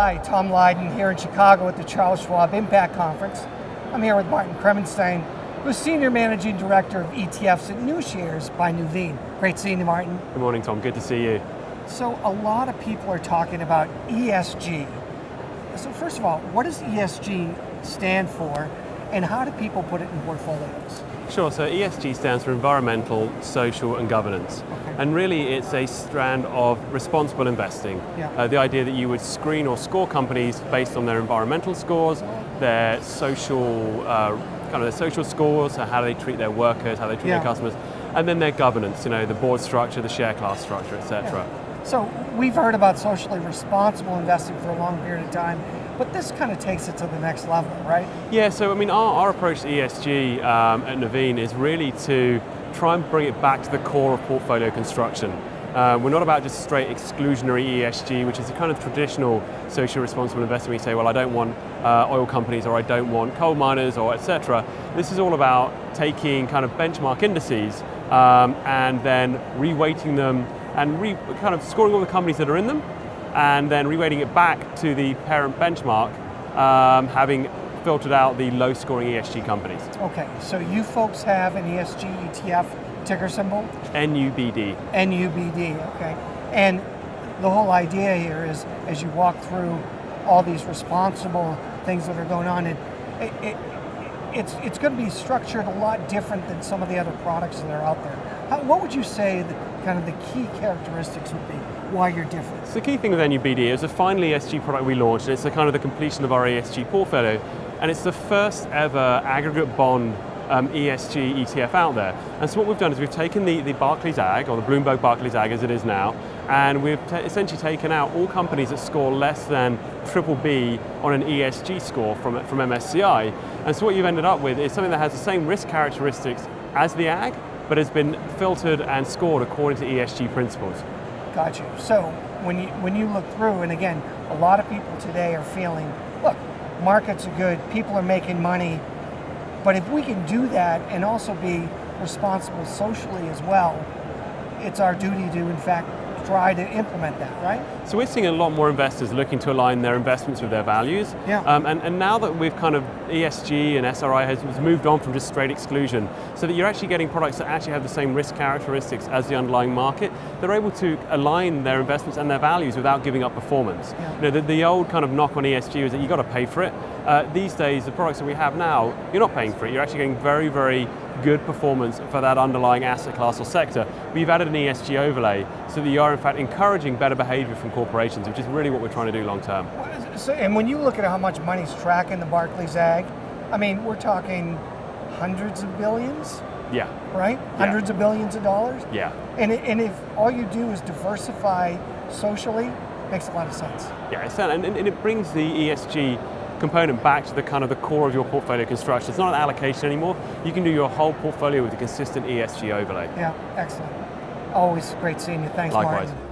Hi, Tom Lydon here in Chicago at the Charles Schwab Impact Conference. I'm here with Martin Kremenstein, who's Senior Managing Director of ETFs at NuShares by Nuveen. Great seeing you, Martin. Good morning, Tom. Good to see you. So a lot of people are talking about ESG. So first of all, what does ESG stand for, and how do people put it in portfolios? Sure, so ESG stands for environmental, social and governance. Okay. And really it's a strand of responsible investing. Yeah. The idea that you would screen or score companies based on their environmental scores, their social their social scores, so how they treat their workers, how they treat their customers, and then their governance, the board structure, the share class structure, etc. Yeah. So we've heard about socially responsible investing for a long period of time, but this kind of takes it to the next level, right? Yeah, so our approach to ESG at Nuveen is really to try and bring it back to the core of portfolio construction. We're not about just straight exclusionary ESG, which is the kind of traditional socially responsible investing where you say, well, I don't want oil companies or I don't want coal miners or etc. This is all about taking kind of benchmark indices and then reweighting them and kind of scoring all the companies that are in them and then reweighting it back to the parent benchmark, having filtered out the low-scoring ESG companies. Okay, so you folks have an ESG ETF ticker symbol? NUBD. NUBD, okay. And the whole idea here is, as you walk through all these responsible things that are going on, it's going to be structured a lot different than some of the other products that are out there. What would you say kind of the key characteristics would be, why you're different? So the key thing with NUBD is a final ESG product we launched, and it's the completion of our ESG portfolio, and it's the first ever aggregate bond ESG ETF out there. And so what we've done is we've taken the Barclays Ag, or the Bloomberg Barclays Ag as it is now, and we've essentially taken out all companies that score less than BBB on an ESG score from MSCI. And so what you've ended up with is something that has the same risk characteristics as the Ag, but has been filtered and scored according to ESG principles. Got you. So when you look through, and again, a lot of people today are feeling, look, markets are good, people are making money, but if we can do that and also be responsible socially as well, it's our duty to, in fact, try to implement that, right? So we're seeing a lot more investors looking to align their investments with their values. Yeah. And now that we've kind of, ESG and SRI has moved on from just straight exclusion, so that you're actually getting products that actually have the same risk characteristics as the underlying market, they're able to align their investments and their values without giving up performance. Yeah. The old kind of knock on ESG is that you've got to pay for it. These days, the products that we have now, you're not paying for it. You're actually getting very, very good performance for that underlying asset class or sector. We've added an ESG overlay so that you are in fact encouraging better behavior from corporations, which is really what we're trying to do long term. So, and when you look at how much money's tracking the Barclays Ag, I mean, we're talking hundreds of billions? Yeah. Right? Yeah. Hundreds of billions of dollars? Yeah. And if all you do is diversify socially, makes a lot of sense. Yeah, and it brings the ESG component back to the kind of the core of your portfolio construction. It's not an allocation anymore. You can do your whole portfolio with a consistent ESG overlay. Yeah, excellent. Always great seeing you. Thanks, Likewise. Martin.